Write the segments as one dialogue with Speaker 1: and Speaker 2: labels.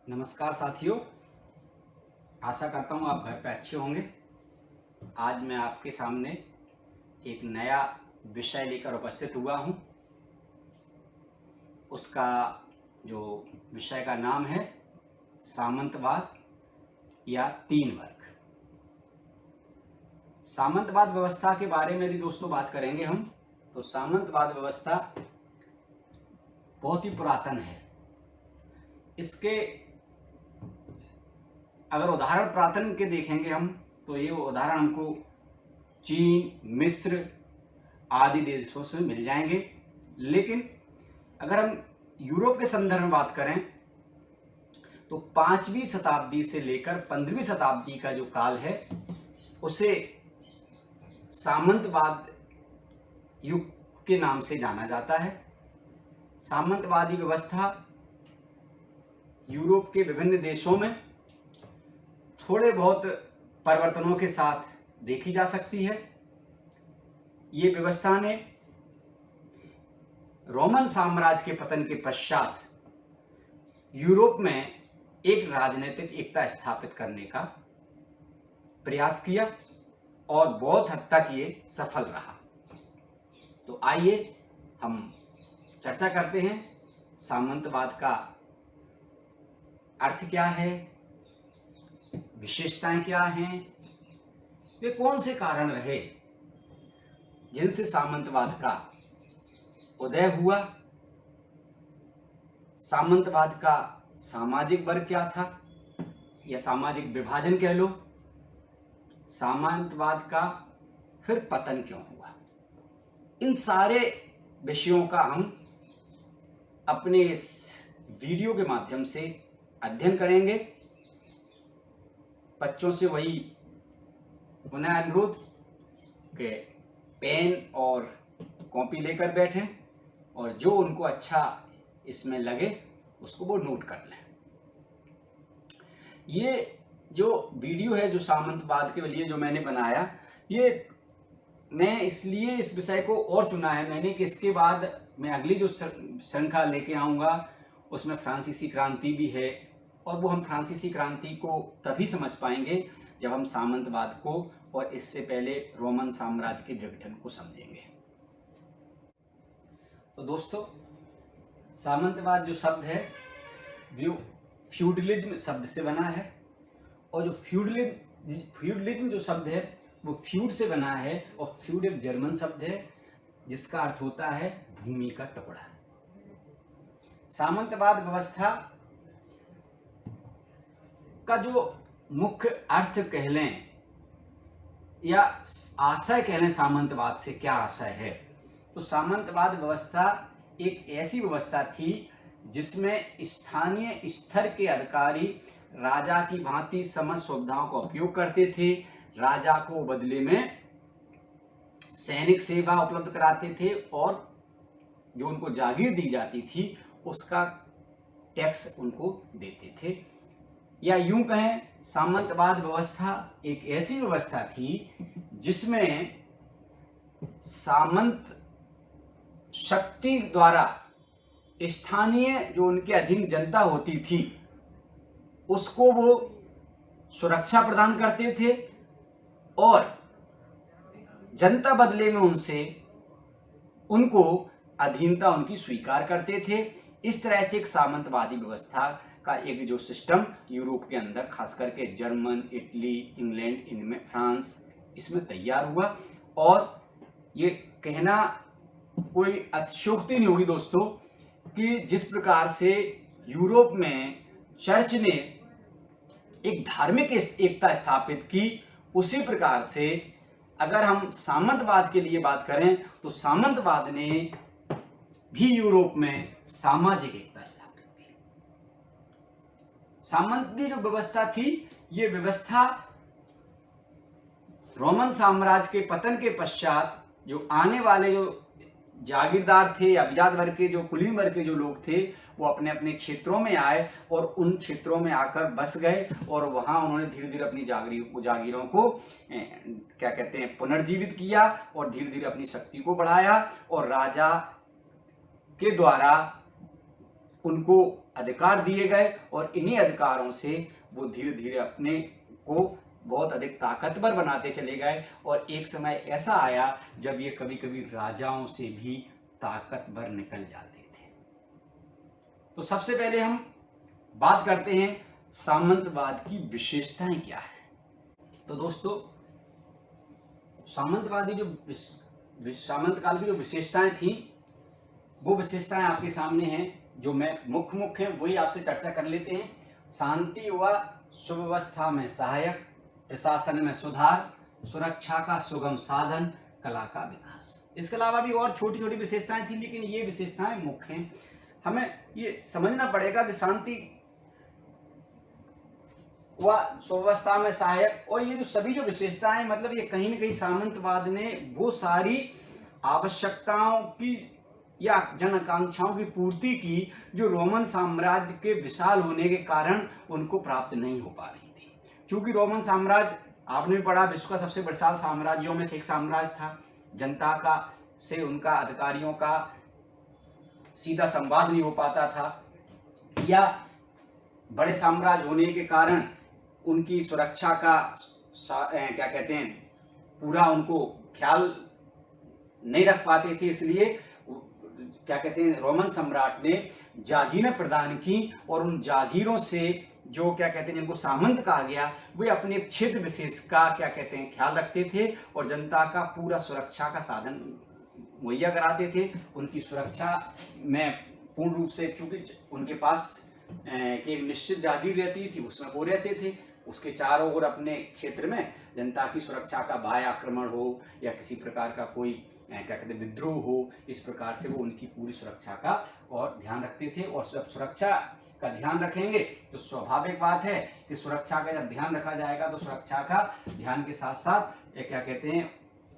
Speaker 1: नमस्कार साथियों, आशा करता हूँ आप घर पे अच्छे होंगे। आज मैं आपके सामने एक नया विषय लेकर उपस्थित हुआ हूँ। उसका जो विषय का नाम है सामंतवाद या तीन वर्ग। सामंतवाद व्यवस्था के बारे में यदि दोस्तों बात करेंगे हम, तो सामंतवाद व्यवस्था बहुत ही पुरातन है। इसके अगर उदाहरण पुरातन के देखेंगे हम, तो ये उदाहरण हमको चीन, मिस्र आदि देशों से मिल जाएंगे। लेकिन अगर हम यूरोप के संदर्भ में बात करें, तो 5वीं शताब्दी से लेकर 15वीं शताब्दी का जो काल है, उसे सामंतवाद युग के नाम से जाना जाता है। सामंतवादी व्यवस्था यूरोप के विभिन्न देशों में थोड़े बहुत परिवर्तनों के साथ देखी जा सकती है। ये व्यवस्था ने रोमन साम्राज्य के पतन के पश्चात यूरोप में एक राजनीतिक एकता स्थापित करने का प्रयास किया और बहुत हद तक ये सफल रहा। तो आइए हम चर्चा करते हैं सामंतवाद का अर्थ क्या है, विशेषताएं क्या हैं, वे कौन से कारण रहे जिनसे सामंतवाद का उदय हुआ, सामंतवाद का सामाजिक वर्ग क्या था या सामाजिक विभाजन कह लो, सामंतवाद का फिर पतन क्यों हुआ। इन सारे विषयों का हम अपने इस वीडियो के माध्यम से अध्ययन करेंगे। बच्चों से वही पुनः अनुरोध कि पेन और कॉपी लेकर बैठें और जो उनको अच्छा इसमें लगे उसको वो नोट कर लें। ये जो वीडियो है, जो सामंतवाद के लिए जो मैंने बनाया, ये मैं इसलिए इस विषय को और चुना है मैंने कि इसके बाद मैं अगली जो श्रृंखला लेके आऊँगा उसमें फ्रांसीसी क्रांति भी है, और वो हम फ्रांसीसी क्रांति को तभी समझ पाएंगे जब हम सामंतवाद को और इससे पहले रोमन साम्राज्य के विघटन को समझेंगे। तो दोस्तों, सामंतवाद जो शब्द है वो फ्यूडलिज्म शब्द से बना है, और जो फ्यूडलिज्म जो शब्द है वो फ्यूड से बना है, और फ्यूड एक जर्मन शब्द है जिसका अर्थ होता है भूमि का टुकड़ा। सामंतवाद व्यवस्था का जो मुख्य अर्थ कह लें या आशय कह लें, सामंतवाद से क्या आशय है, तो सामंतवाद व्यवस्था एक ऐसी व्यवस्था थी जिसमें स्थानीय स्तर के अधिकारी राजा की भांति समस्त सुविधाओं का उपयोग करते थे। राजा को बदले में सैनिक सेवा उपलब्ध कराते थे, और जो उनको जागीर दी जाती थी उसका टैक्स उनको देते थे। या यूं कहें, सामंतवाद व्यवस्था एक ऐसी व्यवस्था थी जिसमें सामंत शक्ति द्वारा स्थानीय जो उनके अधीन जनता होती थी उसको वो सुरक्षा प्रदान करते थे, और जनता बदले में उनको अधीनता उनकी स्वीकार करते थे। इस तरह से एक सामंतवादी व्यवस्था का एक जो सिस्टम यूरोप के अंदर, खास करके जर्मन, इटली, इंग्लैंड, इनमें फ्रांस, इसमें तैयार हुआ। और ये कहना कोई अतिशयोक्ति नहीं होगी दोस्तों कि जिस प्रकार से यूरोप में चर्च ने एक धार्मिक एकता स्थापित की, उसी प्रकार से अगर हम सामंतवाद के लिए बात करें तो सामंतवाद ने भी यूरोप में सामाजिक एकता स्थापित की। सामंती जो व्यवस्था थी, ये व्यवस्था रोमन साम्राज्य के पतन के पश्चात जो आने वाले जो जागीरदार थे, अभिजात वर्ग के, जो कुलीन वर्ग के जो लोग थे, वो अपने अपने क्षेत्रों में आए और उन क्षेत्रों में आकर बस गए, और वहां उन्होंने धीरे धीरे अपनी जागीरों को क्या कहते हैं, पुनर्जीवित किया, और धीरे धीरे अपनी शक्ति को बढ़ाया, और राजा के द्वारा उनको अधिकार दिए गए और इन्हीं अधिकारों से वो धीरे धीरे अपने को बहुत अधिक ताकतवर बनाते चले गए और एक समय ऐसा आया जब ये कभी कभी राजाओं से भी ताकतवर निकल जाते थे। तो सबसे पहले हम बात करते हैं सामंतवाद की विशेषताएं क्या है। तो दोस्तों, सामंतवादी जो सामंत काल की जो विशेषताएं थी वो विशेषताएं आपके सामने हैं, जो मैं मुख्य हैं वही आपसे चर्चा कर लेते हैं। शांति व सुव्यवस्था में सहायक, प्रशासन में सुधार, सुरक्षा का सुगम साधन, कला का विकास। इसके अलावा भी और छोटी छोटी विशेषताएं थी, लेकिन ये विशेषताएं मुख्य हैं। हमें ये समझना पड़ेगा कि शांति व सुव्यवस्था में सहायक और ये जो सभी जो विशेषताएं, मतलब ये कहीं ना कहीं सामंतवाद ने वो सारी आवश्यकताओं की या जन आकांक्षाओं की पूर्ति की जो रोमन साम्राज्य के विशाल होने के कारण उनको प्राप्त नहीं हो पा रही थी। क्योंकि रोमन साम्राज्य, आपने भी पढ़ा, विश्व का सबसे विशाल साम्राज्यों में से एक साम्राज्य था। जनता का से उनका अधिकारियों का सीधा संवाद नहीं हो पाता था, या बड़े साम्राज्य होने के कारण उनकी सुरक्षा का क्या कहते हैं पूरा उनको ख्याल नहीं रख पाते थे। इसलिए क्या कहते हैं रोमन सम्राट ने जागीरें प्रदान की और उन जागीरों से जो क्या कहते हैं जिनको सामंत कहा गया, वे अपने क्षेत्र विशेष का क्या कहते हैं ख्याल रखते थे और जनता का पूरा सुरक्षा का साधन मुहैया कराते थे। उनकी सुरक्षा में पूर्ण रूप से, चूंकि उनके पास एक निश्चित जागीर रहती थी, उसमें वो रहते थे, उसके चारों ओर अपने क्षेत्र में जनता की सुरक्षा का बाह्य आक्रमण हो या किसी प्रकार का कोई क्या कहते हैं विद्रोह हो, इस प्रकार से वो उनकी पूरी सुरक्षा का और ध्यान रखते थे। और जब सुरक्षा का ध्यान रखेंगे तो स्वाभाविक बात है कि सुरक्षा का जब ध्यान रखा जाएगा तो सुरक्षा का ध्यान के साथ साथ क्या कहते हैं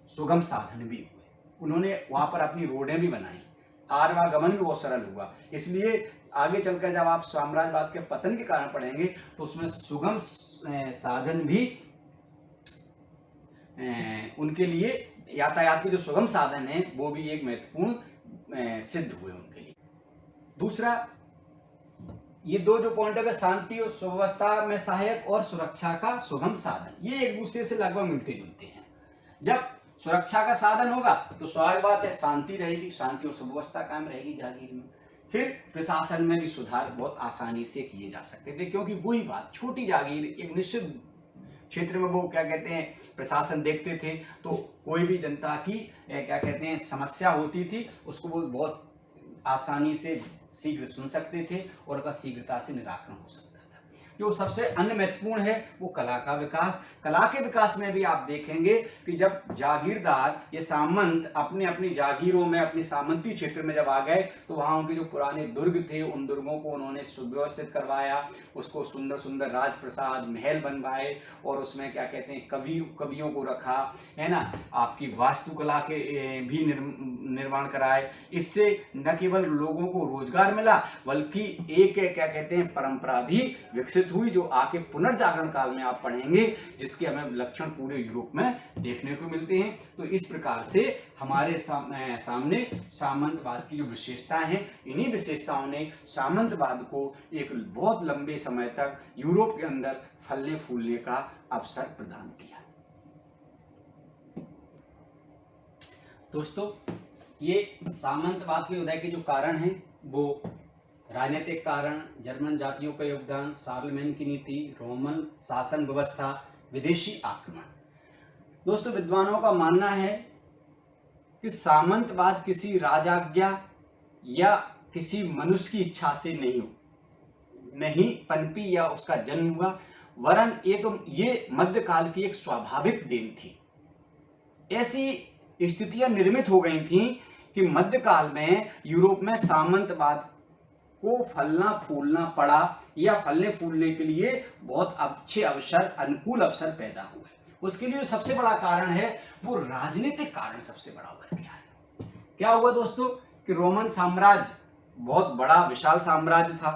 Speaker 1: सुगम साधन भी हुए। उन्होंने वहां पर अपनी रोडें भी बनाई, आवागमन भी बहुत सरल हुआ। इसलिए आगे चलकर जब आप साम्राज्यवाद के पतन के कारण पढ़ेंगे तो उसमें सुगम साधन भी उनके लिए यातायात के जो सुगम साधन है वो भी एक महत्वपूर्ण सिद्ध हुए उनके लिए। दूसरा, ये दो जो पॉइंट है, शांति और सुव्यवस्था में सहायक और सुरक्षा का सुगम साधन, ये एक दूसरे से लगभग मिलते जुलते हैं। जब सुरक्षा का साधन होगा तो स्वाभाविक बात है शांति रहेगी, शांति और सुव्यवस्था कायम रहेगी जागीर में। फिर प्रशासन में भी सुधार बहुत आसानी से किए जा सकते थे, क्योंकि वही बात, छोटी जागीर एक निश्चित क्षेत्र में वो क्या कहते हैं प्रशासन देखते थे, तो कोई भी जनता की क्या कहते हैं समस्या होती थी उसको वो बहुत आसानी से शीघ्र सुन सकते थे और उसका शीघ्रता से निराकरण हो सकता था। जो सबसे अन्य महत्वपूर्ण है वो कला का विकास। कला के विकास में भी आप देखेंगे कि जब जागीरदार ये सामंत अपने अपनी जागीरों में अपने सामंती क्षेत्र में जब आ गए तो वहाँ उनके जो पुराने दुर्ग थे उन दुर्गों को उन्होंने सुव्यवस्थित करवाया, उसको सुंदर सुंदर राजप्रसाद महल बनवाए और उसमें क्या कहते हैं कवियों को रखा, है ना, आपकी वास्तुकला के भी निर्माण कराए। इससे न केवल लोगों को रोजगार मिला बल्कि एक क्या कहते हैं परंपरा भी विकसित हुई, जो आके पुनर्जागरण काल में आप पढ़ेंगे, जिसके हमें लक्षण पूरे यूरोप में देखने को मिलते हैं। तो इस प्रकार से हमारे सामने सामंतवाद की जो विशेषताएं हैं, इन्हीं विशेषताओं ने सामंतवाद को एक बहुत लंबे समय तक यूरोप के अंदर फलने फूलने का अवसर प्रदान किया। दोस्तों, ये सामंतवाद के उदय के जो कारण हैं वो राजनीतिक कारण, जर्मन जातियों का योगदान, शार्लमेन की नीति, रोमन शासन व्यवस्था, विदेशी आक्रमण। दोस्तों, विद्वानों का मानना है कि सामंतवाद किसी राजाज्ञा या किसी मनुष्य की इच्छा से नहीं पनपी या उसका जन्म हुआ, वरन ये मध्यकाल की एक स्वाभाविक देन थी। ऐसी स्थितियां निर्मित हो गई थीं कि मध्यकाल में यूरोप में सामंतवाद को फलना फूलना पड़ा या फलने फूलने के लिए बहुत अच्छे अवसर, अनुकूल अवसर पैदा हुए। उसके लिए सबसे बड़ा कारण है वो राजनीतिक कारण सबसे बड़ा उभर के आया। क्या हुआ दोस्तों कि रोमन साम्राज्य बहुत बड़ा विशाल साम्राज्य था।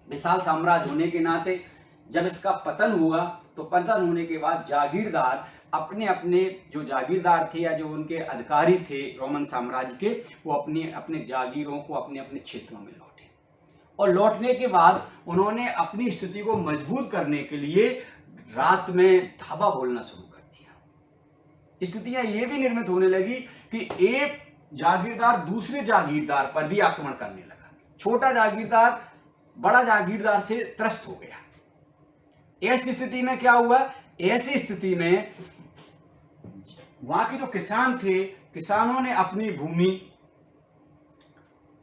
Speaker 1: विशाल साम्राज्य होने के नाते जब इसका पतन हुआ तो पतन होने के बाद जागीरदार अपने अपने जो जागीरदार थे या जो उनके अधिकारी थे रोमन साम्राज्य के, वो अपने अपने जागीरों को अपने अपने क्षेत्रों में लौटे। और लौटने के बाद उन्होंने अपनी स्थिति को मजबूत करने के लिए रात में धावा बोलना शुरू कर दिया। स्थितियां ये भी निर्मित होने लगी कि एक जागीरदार दूसरे जागीरदार पर भी आक्रमण करने लगा। छोटा जागीरदार बड़ा जागीरदार से त्रस्त हो गया। ऐसी स्थिति में क्या हुआ, ऐसी स्थिति में वहां के जो किसान थे, किसानों ने अपनी भूमि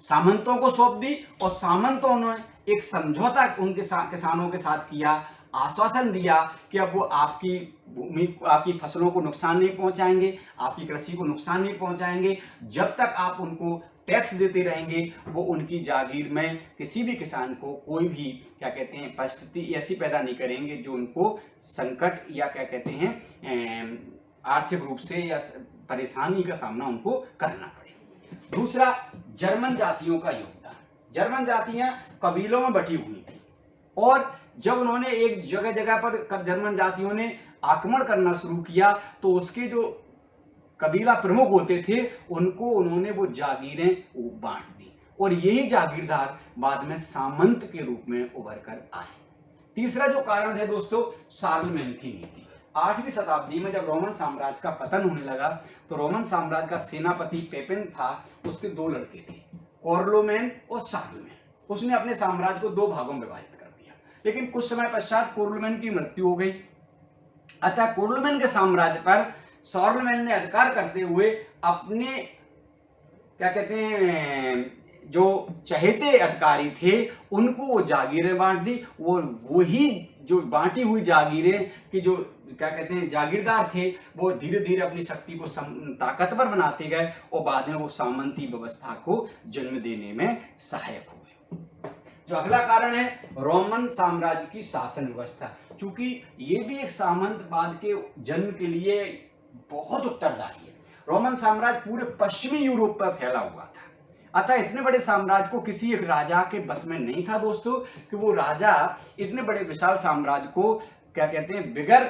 Speaker 1: सामंतों को सौंप दी और सामंतों ने एक समझौता उनके किसानों के साथ किया, आश्वासन दिया कि अब वो आपकी भूमि, आपकी फसलों को नुकसान नहीं पहुंचाएंगे, आपकी कृषि को नुकसान नहीं पहुंचाएंगे, जब तक आप उनको टैक्स देते रहेंगे वो उनकी जागीर में किसी भी किसान को कोई भी क्या कहते हैं परिस्थिति ऐसी पैदा नहीं करेंगे जो उनको संकट या क्या कहते हैं आर्थिक रूप से या परेशानी का सामना उनको करना पड़े। दूसरा, जर्मन जातियों का योगदान। जर्मन जातियां कबीलों में बटी हुई थी और जब उन्होंने एक जगह जगह पर जर्मन जातियों ने आक्रमण करना शुरू किया तो उसके जो कबीला प्रमुख होते थे उनको उन्होंने वो जागीरें बांट दी और यही जागीरदार बाद में सामंत के रूप में उभर कर आए। तीसरा जो कारण है दोस्तों, शार्लमेन की नीति। 8वीं शताब्दी में जब रोमन साम्राज्य का पतन होने लगा तो रोमन साम्राज्य का सेनापति पेपिन था, उसके 2 लड़के थे, कोर्लोमेन और शार्लमेन। उसने अपने साम्राज्य को 2 भागों में विभाजित कर दिया, लेकिन कुछ समय पश्चात कोर्लोमेन की मृत्यु हो गई। अतः कोर्लोमेन के साम्राज्य पर शार्लमेन ने अधिकार करते हुए अपने क्या कहते हैं जो चहेते अधिकारी थे उनको वो जागीरें बांट दी। वो वही जो बांटी हुई जागीरें कि जो क्या कहते हैं जागीरदार थे वो धीरे धीरे अपनी शक्ति को ताकतवर बनाते गए और बाद में वो सामंती व्यवस्था को जन्म देने में सहायक हुए। जो अगला कारण है रोमन साम्राज्य की शासन व्यवस्था। चूंकि ये भी एक सामंतवाद के जन्म के लिए बहुत उत्तरदायी है। रोमन साम्राज्य पूरे पश्चिमी यूरोप पर फैला हुआ था, अतः इतने बड़े साम्राज्य को किसी एक राजा के बस में नहीं था दोस्तों कि वो राजा इतने बड़े विशाल साम्राज्य को क्या कहते हैं बिगर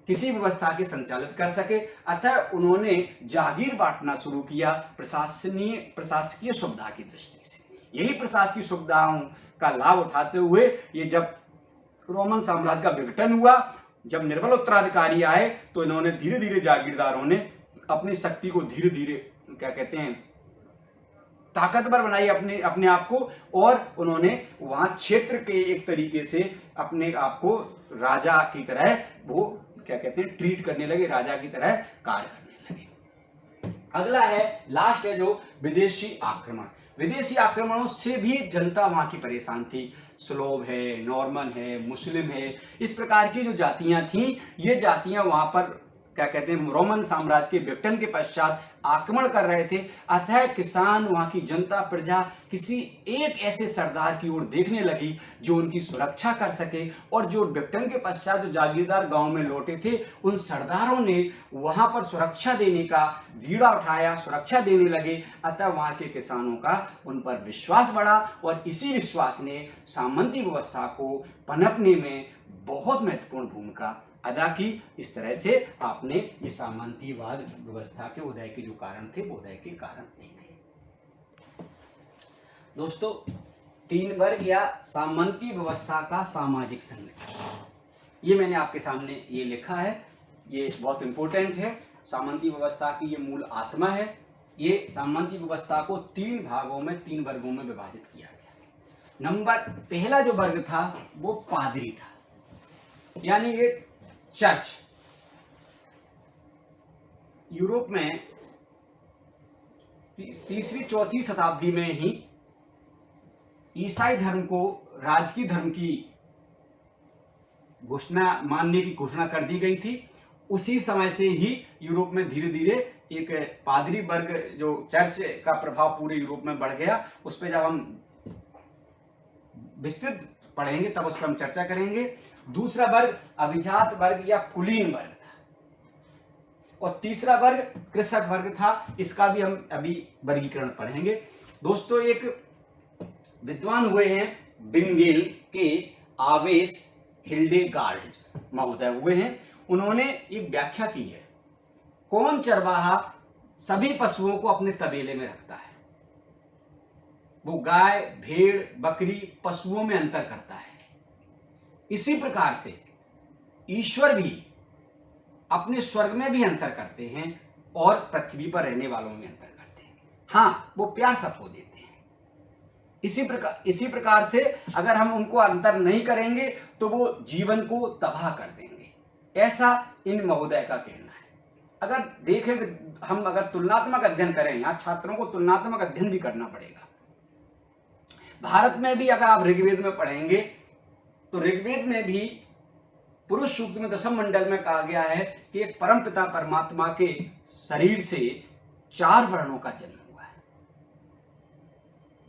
Speaker 1: किसी व्यवस्था के संचालित कर सके। अतः उन्होंने जागीर बांटना शुरू किया प्रशासकीय सुविधा की दृष्टि से। यही प्रशासकीय सुविधाओं का लाभ उठाते हुए ये जब रोमन साम्राज्य का विघटन हुआ, जब निर्बल उत्तराधिकारी आए तो इन्होंने धीरे धीरे जागीरदारों ने अपनी शक्ति को धीरे धीरे क्या कहते हैं ताकतवर बनाई अपने आप को और उन्होंने वहां क्षेत्र के एक तरीके से अपने आप को राजा की तरह वो क्या कहते हैं ट्रीट करने लगे, राजा की तरह कार्य करने लगे। अगला है लास्ट है जो विदेशी आक्रमण। विदेशी आक्रमणों से भी जनता वहां की परेशान थी। स्लोव है, नॉर्मन है, मुस्लिम है, इस प्रकार की जो जातियां थी ये जातियां वहां पर क्या कहते हैं रोमन साम्राज्य के विघटन के पश्चात आक्रमण कर रहे थे। अतः किसान, वहां की जनता प्रजा किसी एक ऐसे सरदार की ओर देखने लगी जो उनकी सुरक्षा कर सके और जो विघटन के पश्चात जो जागीरदार गांव में लौटे थे उन सरदारों ने वहां पर सुरक्षा देने का बीड़ा उठाया, सुरक्षा देने लगे। अतः वहां के किसानों का उन पर विश्वास बढ़ा और इसी विश्वास ने सामंती व्यवस्था को पनपने में बहुत महत्वपूर्ण भूमिका अदा की। इस तरह से आपने ये सामंतीवाद व्यवस्था के उदय के जो कारण थे वो उदय के कारण देखे। दोस्तों 3 वर्ग या सामंती व्यवस्था का सामाजिक संगठन, ये मैंने आपके सामने ये लिखा है, ये बहुत इंपॉर्टेंट है। सामंती व्यवस्था की ये मूल आत्मा है। ये सामंती व्यवस्था को 3 भागों में 3 वर्गों में विभाजित किया गया। पहला जो वर्ग था वो पादरी था, यानी ये चर्च। यूरोप में 3री-4थी शताब्दी में ही ईसाई धर्म को राजकीय धर्म की घोषणा मानने की घोषणा कर दी गई थी। उसी समय से ही यूरोप में धीरे धीरे एक पादरी वर्ग जो चर्च का प्रभाव पूरे यूरोप में बढ़ गया। उस पर जब हम विस्तृत पढ़ेंगे तब उस पर हम चर्चा करेंगे। दूसरा वर्ग अभिजात वर्ग या कुलीन वर्ग था और तीसरा वर्ग कृषक वर्ग था। इसका भी हम अभी वर्गीकरण पढ़ेंगे। दोस्तों एक विद्वान हुए हैं बिंगेल के आवेश हिल्डेगार्ड महोदय हुए हैं। उन्होंने एक व्याख्या की है, कौन चरवाहा सभी पशुओं को अपने तबेले में रखता है। वो गाय, भेड़, बकरी, पशुओं में अंतर करता है। इसी प्रकार से ईश्वर भी अपने स्वर्ग में भी अंतर करते हैं और पृथ्वी पर रहने वालों में अंतर करते हैं। हाँ, वो प्यार सबको देते हैं। इसी प्रकार से अगर हम उनको अंतर नहीं करेंगे तो वो जीवन को तबाह कर देंगे, ऐसा इन महोदय का कहना है। अगर देखें, हम अगर तुलनात्मक अध्ययन करें, यहाँ छात्रों को तुलनात्मक अध्ययन भी करना पड़ेगा। भारत में भी अगर आप ऋग्वेद में पढ़ेंगे तो ऋग्वेद में भी पुरुष सूक्त में 10वें मंडल में कहा गया है कि एक परम पिता परमात्मा के शरीर से 4 वर्णों का जन्म हुआ है।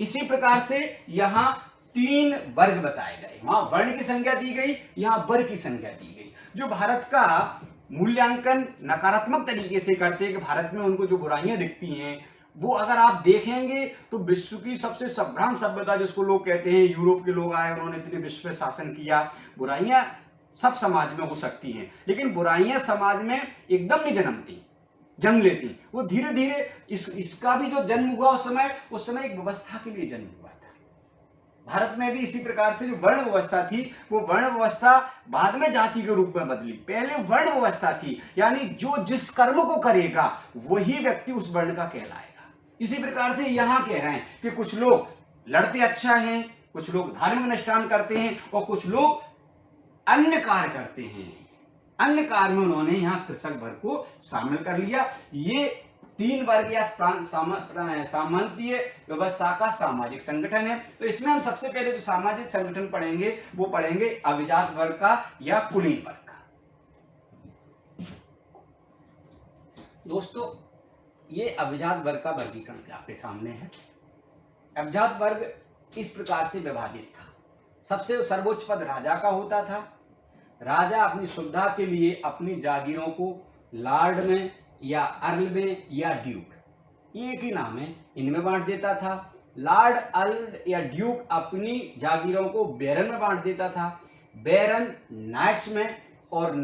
Speaker 1: इसी प्रकार से यहां 3 वर्ग बताए गए, वहां वर्ण की संख्या दी गई, यहां वर्ग की संख्या दी गई। जो भारत का मूल्यांकन नकारात्मक तरीके से करते हैं कि भारत में उनको जो बुराइयां दिखती हैं, वो अगर आप देखेंगे तो विश्व की सबसे सभ्रांत सभ्यता जिसको लोग कहते हैं, यूरोप के लोग आए, उन्होंने इतने विश्व पे शासन किया। बुराइयां सब समाज में हो सकती हैं, लेकिन बुराइयां समाज में एकदम नहीं जन्मती, जन्म लेती। वो धीरे धीरे इसका भी जो जन्म हुआ उस समय एक व्यवस्था के लिए जन्म हुआ था। भारत में भी इसी प्रकार से जो वर्ण व्यवस्था थी, वो वर्ण व्यवस्था बाद में जाति के रूप में बदली। पहले वर्ण व्यवस्था थी, यानी जो जिस कर्म को करेगा वही व्यक्ति उस वर्ण का कहलाएगा। इसी प्रकार से यहां कह रहे हैं कि कुछ लोग लड़ते अच्छा हैं, कुछ लोग धार्मिक अनुष्ठान करते हैं और कुछ लोग अन्य कार्य करते हैं। अन्य कार्य में उन्होंने यहाँ कृषक वर्ग को शामिल कर लिया। ये 3 वर्ग या सामंतीय व्यवस्था का सामाजिक संगठन है। तो इसमें हम सबसे पहले जो सामाजिक संगठन पढ़ेंगे वो पढ़ेंगे अभिजात वर्ग का या कुलीन वर्ग का। दोस्तों, ये अभिजात वर्ग का वर्गीकरण आपके सामने है। अभिजात वर्ग इस प्रकार से विभाजित था। सबसे सर्वोच्च पद राजा का होता था। राजा अपनी सुविधा के लिए अपनी जागीरों को लॉर्ड में या अर्ल में या ड्यूक, ये एक ही नाम है, इनमें बांट देता था। लॉर्ड, अर्ल या ड्यूक अपनी जागीरों को बैरन में बांट देता था। बैरन नाइट्स में, और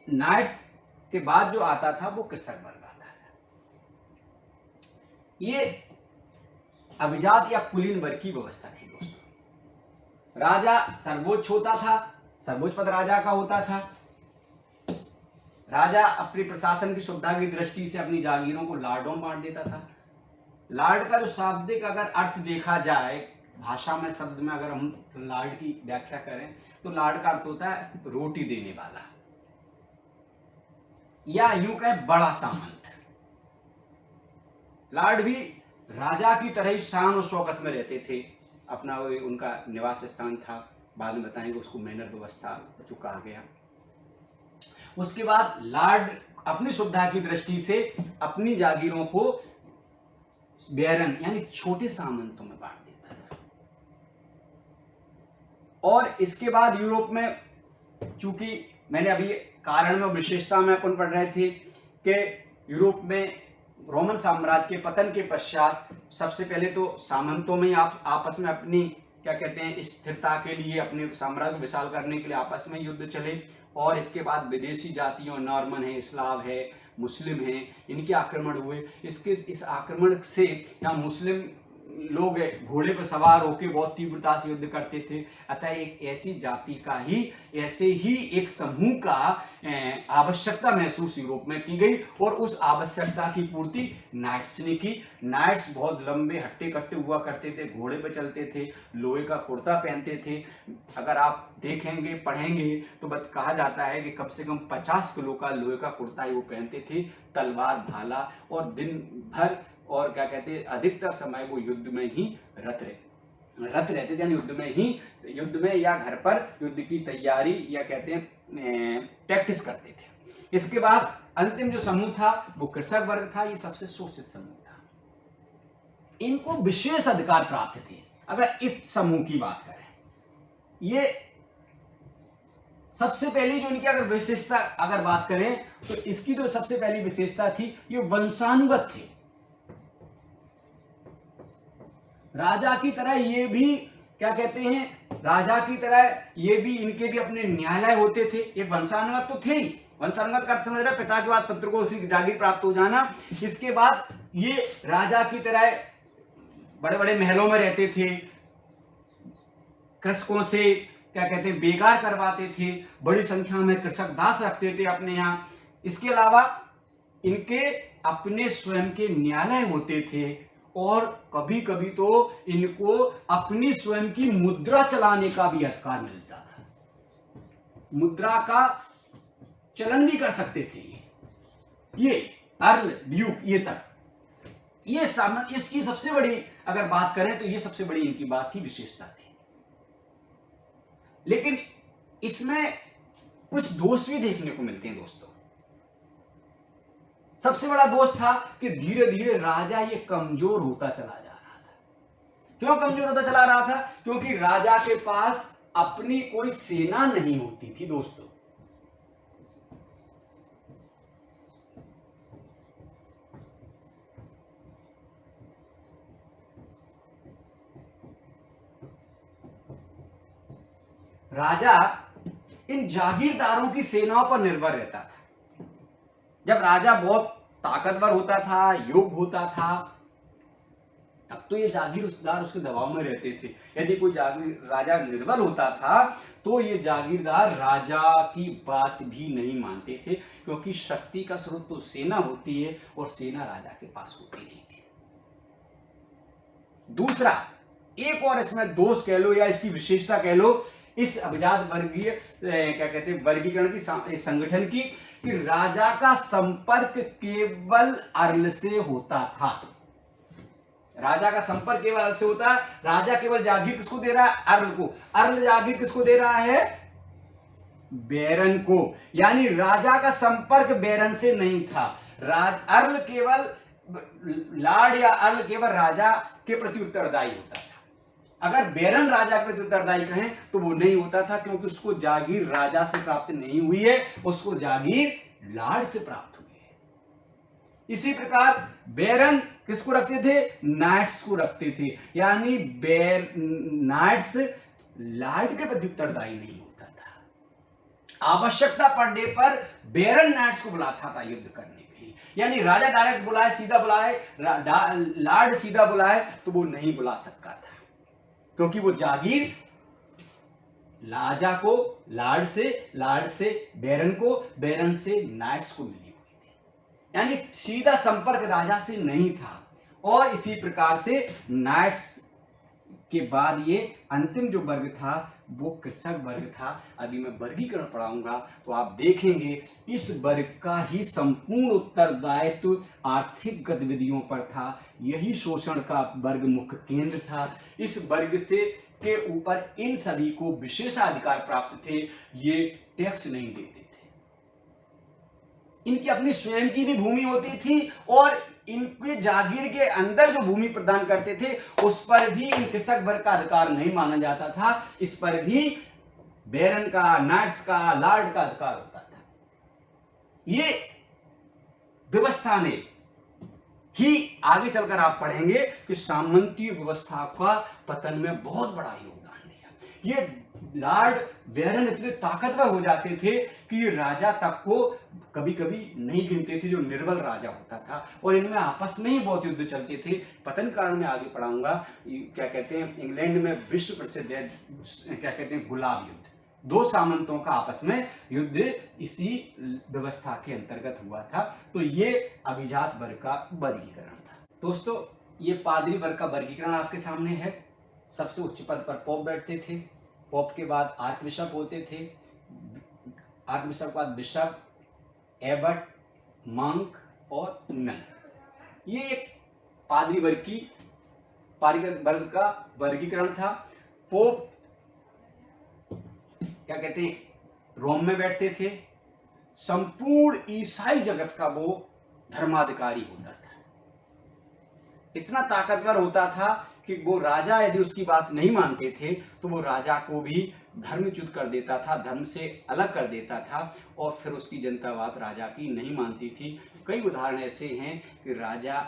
Speaker 1: नाइट्स के बाद जो आता था वो कृषक वर्ग आता था। ये अभिजात या कुलीन वर्ग की व्यवस्था थी दोस्तों। राजा सर्वोच्च होता था, सर्वोच्च पद राजा का होता था। राजा अपनी प्रशासन की सुविधा की दृष्टि से अपनी जागीरों को लॉर्डों में बांट देता था। लॉर्ड का जो शाब्दिक अगर अर्थ देखा जाए, भाषा में शब्द में अगर हम लॉर्ड की व्याख्या करें तो लॉर्ड का अर्थ होता है रोटी देने वाला, या यूं कहें बड़ा सामंत। लॉर्ड भी राजा की तरह ही शान और शौकत में रहते थे। अपना उनका निवास स्थान था, बाद में बताएंगे उसको मैनर व्यवस्था जो कहा गया। उसके बाद लॉर्ड अपनी सुविधा की दृष्टि से अपनी जागीरों को बैरन यानी छोटे सामंतों में बांट देता था। और इसके बाद यूरोप में, चूंकि मैंने अभी कारण में विशेषता में अपन पढ़ रहे थे कि यूरोप में रोमन साम्राज्य के पतन के पश्चात सबसे पहले तो सामंतों में आप आपस में अपनी क्या कहते हैं स्थिरता के लिए, अपने साम्राज्य को विशाल करने के लिए आपस में युद्ध चले। और इसके बाद विदेशी जातियों, नॉर्मन है, स्लाव है, मुस्लिम है, इनके आक्रमण हुए। इस आक्रमण से यहाँ मुस्लिम लोग घोड़े पर सवार होकर बहुत तीव्रता से युद्ध करते थे। अतः एक ऐसी जाति का ही, ऐसे ही एक समूह का आवश्यकता महसूस यूरोप में की गई और उस आवश्यकता की पूर्ति नाइट्स ने की। नाइट्स बहुत लंबे हट्टे कट्टे हुआ करते थे, घोड़े पर चलते थे, लोहे का कुर्ता पहनते थे। अगर आप देखेंगे, पढ़ेंगे तो कहा जाता है कि कम से कम 50 किलो का लोहे का कुर्ता ही वो पहनते थे, तलवार, भाला, और दिन भर और क्या कहते हैं अधिकतर समय वो युद्ध में ही रत रहते थे, यानी युद्ध में या घर पर युद्ध की तैयारी या कहते हैं प्रैक्टिस करते थे। इसके बाद अंतिम जो समूह था वो कृषक वर्ग था। ये सबसे शोषित समूह था, इनको विशेष अधिकार प्राप्त थे। अगर इस समूह की बात करें, ये सबसे पहली जो इनकी अगर विशेषता अगर बात करें तो इसकी जो सबसे पहली विशेषता थी, ये वंशानुगत थे। राजा की तरह ये भी क्या कहते हैं, राजा की तरह ये भी, इनके भी अपने न्यायालय होते थे। ये वंशानुगत तो थे ही, वंशानुगत का समझ रहे, पिता के बाद पुत्र को उसकी जागीर प्राप्त हो जाना। इसके बाद ये राजा की तरह बड़े बड़े महलों में रहते थे, कृषकों से क्या कहते हैं बेकार करवाते थे, बड़ी संख्या में कृषक दास रखते थे अपने यहाँ। इसके अलावा इनके अपने स्वयं के न्यायालय होते थे और कभी कभी तो इनको अपनी स्वयं की मुद्रा चलाने का भी अधिकार मिलता था, मुद्रा का चलन भी कर सकते थे ये अर्ल ड्यूक ये तक। ये इसकी सबसे बड़ी अगर बात करें तो ये सबसे बड़ी इनकी बात थी, विशेषता थी। लेकिन इसमें कुछ दोष भी देखने को मिलते हैं दोस्तों। सबसे बड़ा दोष था कि धीरे धीरे राजा ये कमजोर होता चला जा रहा था। क्यों कमजोर होता चला रहा था? क्योंकि राजा के पास अपनी कोई सेना नहीं होती थी दोस्तों। राजा इन जागीरदारों की सेनाओं पर निर्भर रहता था। जब राजा बहुत ताकतवर होता था, योग्य होता था, तब तो ये जागीरदार उसके दबाव में रहते थे। यदि कोई राजा निर्बल होता था तो ये जागीरदार राजा की बात भी नहीं मानते थे, क्योंकि शक्ति का स्रोत तो सेना होती है और सेना राजा के पास होती नहीं थी। दूसरा एक और इसमें दोष कह लो या इसकी विशेषता कह लो इस अभिजात वर्गीय क्या कहते हैं वर्गीकरण की संगठन की, कि राजा का संपर्क केवल अर्ल से होता था। राजा का संपर्क केवल अर्ल से होता है। राजा केवल जागीर किसको दे रहा है? अर्ल को। अर्ल जागीर किसको दे रहा है? बैरन को। यानी राजा का संपर्क बैरन से नहीं था। अर्ल केवल लॉर्ड या अर्ल केवल राजा के प्रति उत्तरदायी होता था। अगर बैरन राजा के प्रति उत्तरदायी कहें तो वो नहीं होता था, क्योंकि उसको जागीर राजा से प्राप्त नहीं हुई है, उसको जागीर लॉर्ड से प्राप्त हुई है। इसी प्रकार बैरन किसको रखते थे? नाइट्स को रखते थे। यानी नाइट्स लॉर्ड के प्रति उत्तरदायी नहीं होता था। आवश्यकता पड़ने पर बैरन नाइट्स को बुलाता था युद्ध करने के लिए। यानी राजा डायरेक्ट बुलाए, सीधा बुलाए, लॉर्ड सीधा बुलाए तो वो नहीं बुला सकता था, क्योंकि वो जागीर राजा को लॉर्ड से बैरन को, बैरन से नाइट्स को मिली हुई थी। यानी सीधा संपर्क राजा से नहीं था। और इसी प्रकार से नाइट्स के बाद ये अंतिम जो वर्ग था वो कृषक वर्ग था। अभी मैं वर्गीकरण पढ़ाऊंगा तो आप देखेंगे इस वर्ग का ही संपूर्ण उत्तरदायित्व आर्थिक गतिविधियों पर था। यही शोषण का वर्ग मुख्य केंद्र था। इस वर्ग से के ऊपर इन सभी को विशेषाधिकार प्राप्त थे। ये टैक्स नहीं देते थे। इनकी अपनी स्वयं की भी भूमि होती थी और इनके जागीर के अंदर जो भूमि प्रदान करते थे उस पर भी इन कृषक वर्ग का अधिकार नहीं माना जाता था। इस पर भी बैरन का, नाइट्स का, लॉर्ड का अधिकार होता था। ये व्यवस्था ने ही आगे चलकर आप पढ़ेंगे कि सामंतीय व्यवस्था का पतन में बहुत बड़ा योगदान दिया। ये लॉर्ड बैरन इतने ताकतवर हो जाते थे कि ये राजा तक को कभी कभी नहीं गिनते थे जो निर्बल राजा होता था, और इनमें आपस में ही बहुत युद्ध चलते थे। पतन काल में आगे पढ़ाऊंगा। क्या कहते हैं इंग्लैंड में विश्व प्रसिद्ध है क्या कहते हैं गुलाब युद्ध। दो सामंतों का आपस में युद्ध इसी व्यवस्था के अंतर्गत हुआ था। तो ये अभिजात वर्ग का वर्गीकरण था। दोस्तों ये पादरी वर्ग का वर्गीकरण आपके सामने है। सबसे उच्च पद पर पोप बैठते थे। पोप के बाद आर्क बिशप होते थे। आर्क बिशप के बाद बिशप, एबट, मंक और नन। ये एक पादरी वर्ग का वर्गीकरण था। पोप क्या कहते हैं रोम में बैठते थे। संपूर्ण ईसाई जगत का वो धर्माधिकारी होता था। इतना ताकतवर होता था कि वो राजा यदि उसकी बात नहीं मानते थे तो वो राजा को भी धर्मच्युत कर देता था, धर्म से अलग कर देता था, और फिर उसकी जनता बात राजा की नहीं मानती थी। कई उदाहरण ऐसे हैं कि राजा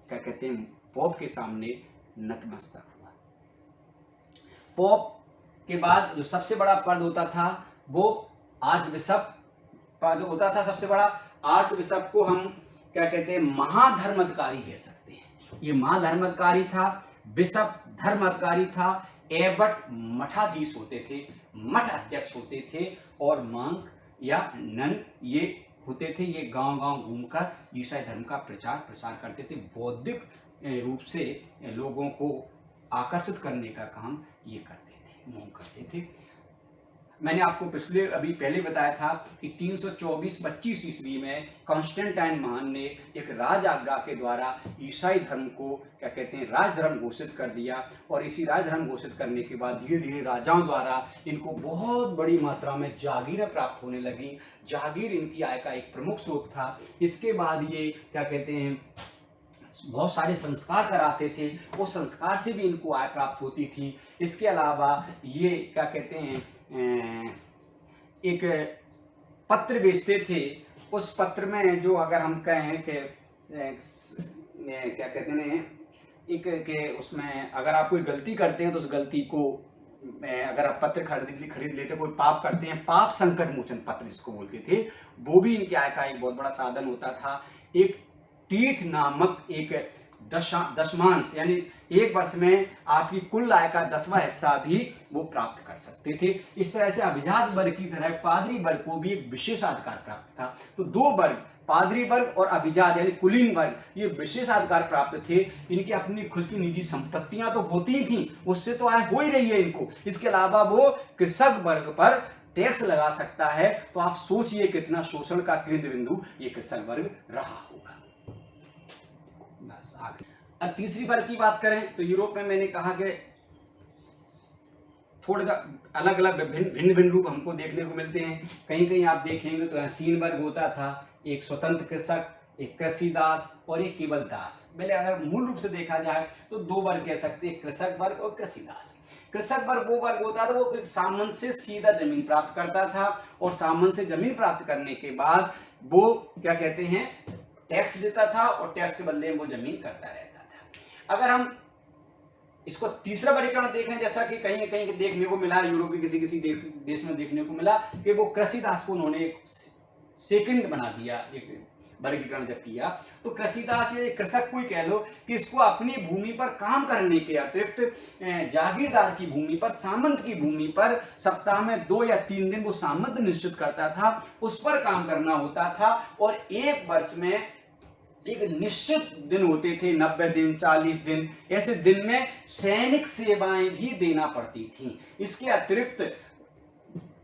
Speaker 1: क्या कहते हैं पोप के सामने नतमस्तक हुआ। पोप के बाद जो सबसे बड़ा पद होता था वो आर्क बिशप पद होता था। सबसे बड़ा आर्क बिशप को हम क्या कहते हैं महाधर्माधिकारी कह सकते हैं। ये महाधर्माधिकारी था, बिशप धर्माधिकारी था, एबट मठाधीश होते थे, मठ अध्यक्ष होते थे, और मांक या नन ये होते थे। ये गांव-गांव घूमकर ईसाई धर्म का प्रचार प्रसार करते थे। बौद्धिक रूप से लोगों को आकर्षित करने का काम ये करते थे, मोह करते थे। मैंने आपको अभी पहले बताया था कि 324-25 ईस्वी में कॉन्स्टेंटाइन महान ने एक राज आज्ञा के द्वारा ईसाई धर्म को क्या कहते हैं राजधर्म घोषित कर दिया, और इसी राजधर्म घोषित करने के बाद धीरे धीरे राजाओं द्वारा इनको बहुत बड़ी मात्रा में जागीरें प्राप्त होने लगी। जागीर इनकी आय का एक प्रमुख स्रोत था। इसके बाद ये क्या कहते हैं बहुत सारे संस्कार कराते थे, उस संस्कार से भी इनको आय प्राप्त होती थी। इसके अलावा ये क्या कहते हैं एक पत्र बेचते थे। उस पत्र में जो अगर हम कहें कि क्या कहते हैं एक के उसमें अगर आप कोई गलती करते हैं तो उस गलती को अगर आप पत्र खरीद लेते, कोई पाप करते हैं, पाप संकट मोचन पत्र जिसको बोलते थे, वो भी इनके आय का एक बहुत बड़ा साधन होता था। एक तीर्थ नामक एक दशमांश यानी एक वर्ष में आपकी कुल आय का 10वां हिस्सा भी वो प्राप्त कर सकते थे। इस तरह से अभिजात वर्ग की तरह पादरी वर्ग को भी एक विशेषाधिकार प्राप्त था। तो दो वर्ग, पादरी वर्ग और अभिजात यानी कुलीन वर्ग, ये विशेषाधिकार प्राप्त थे। इनकी अपनी खुद की निजी संपत्तियां तो होती थी, उससे तो आय हो ही रही है इनको। इसके अलावा वो कृषक वर्ग पर टैक्स लगा सकता है। तो आप सोचिए कितना शोषण का केंद्र बिंदु ये कृषक वर्ग रहा होगा। बस आगे अब तीसरी वर्ग की बात करें तो यूरोप में मैंने कहा कि थोड़ा अलग अलग भिन्न भिन्न रूप हमको देखने को मिलते हैं। कहीं कहीं आप देखेंगे तो यहाँ 3 वर्ग होता था, एक स्वतंत्र कृषक, एक कृषिदास और एक केवल दास। पहले अगर मूल रूप से देखा जाए तो 2 वर्ग कह सकते हैं, कृषक वर्ग और कृषिदास। कृषक वर्ग वो वर्ग होता था वो एक सामंत से सीधा जमीन प्राप्त करता था, और सामंत से जमीन प्राप्त करने के बाद वो क्या कहते हैं टैक्स देता था, और टैक्स के बदले में वो जमीन करता रहता था। अगर हम इसको तीसरा वर्गीकरण देखें, जैसा कि कहीं कहीं देखने को मिला, यूरोप के किसी किसी देश में देखने को मिला कि वो कृषिदास को उन्होंने एक सेकंड बना दिया, एक वर्गीकरण जब किया। तो कृषिदास ये कृषक कोई कह लो कि इसको अपनी भूमि पर काम करने के अतिरिक्त जागीरदार की भूमि पर, सामंत की भूमि पर सप्ताह में 2 या 3 दिन वो सामंत निश्चित करता था, उस पर काम करना होता था। और एक वर्ष में एक निश्चित दिन होते थे, 90 दिन, 40 दिन, ऐसे दिन में सैनिक सेवाएं भी देना पड़ती थी। इसके अतिरिक्त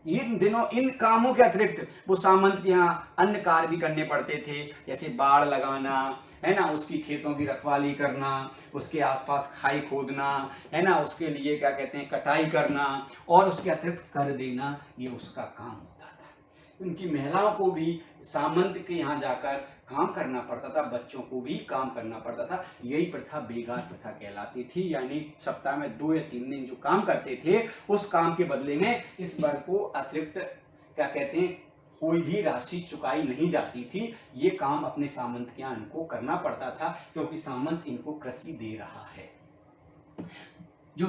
Speaker 1: इन दिनों इन कामों के अतिरिक्त वो सामंत के यहाँ अन्य कार्य भी करने पड़ते थे, जैसे बाड़ लगाना है ना, उसकी खेतों की रखवाली करना, उसके आसपास खाई खोदना है ना, उसके लिए क्या कहते हैं कटाई करना, और उसके अतिरिक्त कर देना, ये उसका काम होता था। उनकी महिलाओं को भी सामंत के यहाँ जाकर काम करना पड़ता था, बच्चों को भी काम करना पड़ता था। यही प्रथा बेगार प्रथा कहलाती थी, यानी सप्ताह में 2 या 3 दिन जो काम करते थे, उस काम के बदले में इस वर्ग को अतिरिक्त क्या कहते हैं कोई भी राशि चुकाई नहीं जाती थी। ये काम अपने सामंत के यहाँ इनको करना पड़ता था, क्योंकि सामंत इनको कृषि दे रहा है। जो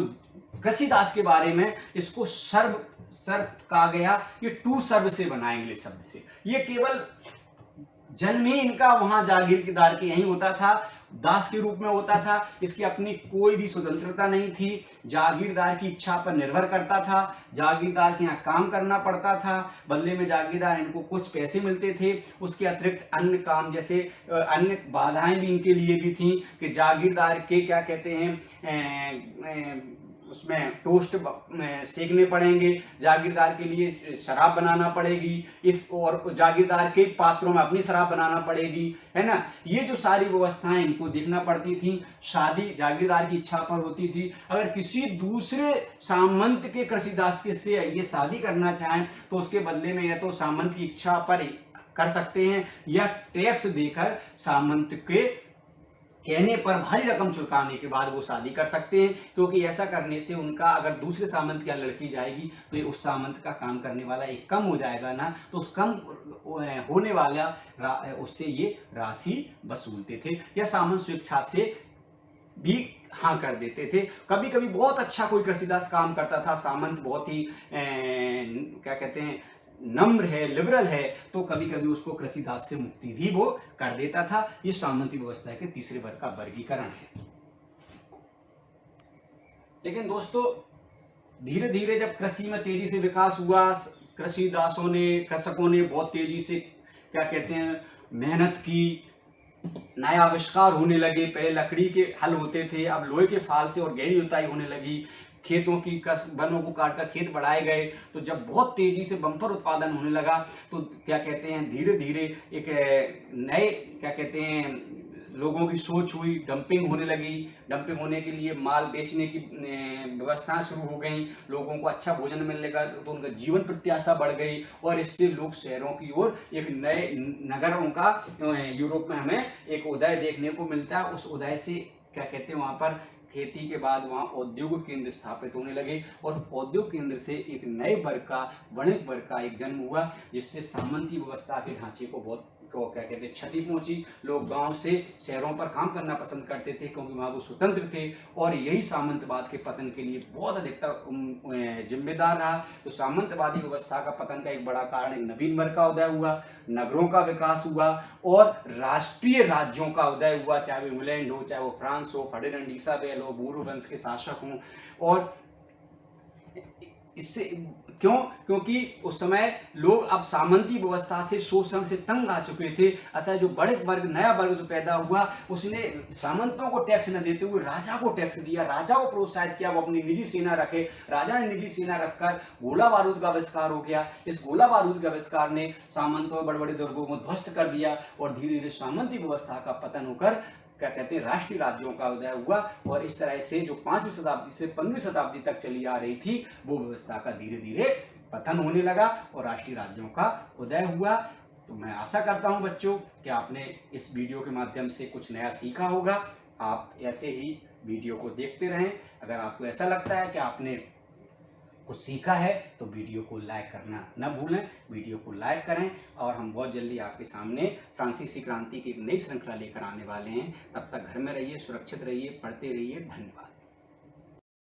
Speaker 1: कृषिदास के बारे में इसको सर्व कहा गया, ये टू सर्व से बना इंग्लिश शब्द से। ये केवल जन्म ही इनका वहां जागीरदार के यही होता था, दास के रूप में होता था। इसकी अपनी कोई भी स्वतंत्रता नहीं थी, जागीरदार की इच्छा पर निर्भर करता था। जागीरदार के यहाँ काम करना पड़ता था, बदले में जागीरदार इनको कुछ पैसे मिलते थे। उसके अतिरिक्त अन्य काम जैसे अन्य बाधाएं भी इनके लिए भी थी कि जागीरदार के क्या कहते हैं उसमें टोस्ट सेकने पड़ेंगे, जागीरदार के लिए शराब बनाना पड़ेगी, इस और जागीरदार के पात्रों में अपनी शराब बनाना पड़ेगी, है ना। ये जो सारी व्यवस्थाएं इनको देखना पड़ती थी। शादी जागीरदार की इच्छा पर होती थी। अगर किसी दूसरे सामंत के कृषिदास के से ये शादी करना चाहें तो उसके बदले में या तो सामंत की इच्छा पर कर सकते हैं, या टैक्स देकर सामंत के कहने पर भारी रकम चुकाने के बाद वो शादी कर सकते हैं। क्योंकि ऐसा करने से उनका अगर दूसरे सामंत की लड़की जाएगी तो ये उस सामंत का काम करने वाला एक कम हो जाएगा ना, तो उस कम होने वाला उससे ये राशि वसूलते थे, या सामंत स्वेच्छा से भी हाँ कर देते थे। कभी कभी बहुत अच्छा कोई कृषिदास काम करता था, सामंत बहुत ही क्या कहते हैं नम्र है, लिबरल है, तो कभी कभी उसको कृषि दास से मुक्ति भी वो कर देता था। ये सामंती व्यवस्था के तीसरे वर्ग का वर्गीकरण है। लेकिन दोस्तों धीरे धीरे जब कृषि में तेजी से विकास हुआ, कृषि दासों ने, कृषकों ने बहुत तेजी से क्या कहते हैं मेहनत की, नया आविष्कार होने लगे। पहले लकड़ी के हल होते थे, अब लोहे के फाल से और गहरी जुताई होने लगी। खेतों की वनों को काटकर खेत बढ़ाए गए। तो जब बहुत तेजी से बम्पर उत्पादन होने लगा तो क्या कहते हैं धीरे धीरे एक नए क्या कहते हैं लोगों की सोच हुई, डंपिंग होने लगी। डंपिंग होने के लिए माल बेचने की व्यवस्थाएं शुरू हो गई। लोगों को अच्छा भोजन मिलने लगा तो उनका जीवन प्रत्याशा बढ़ गई और इससे लोग शहरों की ओर एक नए नगरों का यूरोप में हमें एक उदय देखने को मिलता है। उस उदय से क्या कहते हैं वहां पर खेती के बाद वहाँ औद्योगिक केंद्र स्थापित होने लगे और औद्योगिक केंद्र से एक नए वर्ग का, वणिक वर्ग का एक जन्म हुआ, जिससे सामंती व्यवस्था के ढांचे को बहुत क्या कहते हैं क्षति पहुंची। लोग गांव से शहरों पर काम करना पसंद करते थे क्योंकि वहाँ वो स्वतंत्र थे और यही सामंतवाद के पतन के लिए बहुत अधिकतर जिम्मेदार रहा। तो सामंतवादी व्यवस्था का पतन का एक बड़ा कारण एक नवीन वर्ग का उदय हुआ, नगरों का विकास हुआ और राष्ट्रीय राज्यों का उदय हुआ, चाहे वो इंग्लैंड हो, चाहे वो फ्रांस हो, फर्डिनेंड इसाबेल हो, बूरू वंश के शासक हों। और इससे क्योंकि उस समय लोग अब सामंती व्यवस्था से, शोषण से तंग आ चुके थे। अतः जो बड़े वर्ग, नया वर्ग जो पैदा हुआ, उसने सामंतों को टैक्स न देते हुए राजा को टैक्स दिया, राजा को प्रोत्साहित किया वो अपनी निजी सेना रखे। राजा ने निजी सेना रखकर गोला बारूद का आविष्कार हो गया। इस गोला बारूद के आविष्कार ने सामंतों में बड़े बड़े दुर्गों को ध्वस्त कर दिया और धीरे धीरे सामंती व्यवस्था का पतन होकर क्या कहते हैं राष्ट्रीय राज्यों का उदय हुआ। और इस तरह से जो 5वीं शताब्दी से 15वीं शताब्दी तक चली आ रही थी वो व्यवस्था का धीरे धीरे पतन होने लगा और राष्ट्रीय राज्यों का उदय हुआ। तो मैं आशा करता हूं बच्चों कि आपने इस वीडियो के माध्यम से कुछ नया सीखा होगा। आप ऐसे ही वीडियो को देखते रहें। अगर आपको ऐसा लगता है कि आपने कुछ सीखा है तो वीडियो को लाइक करना न भूलें। वीडियो को लाइक करें और हम बहुत जल्दी आपके सामने फ्रांसीसी क्रांति की एक नई श्रृंखला लेकर आने वाले हैं। तब तक घर में रहिए, सुरक्षित रहिए, पढ़ते रहिए। धन्यवाद।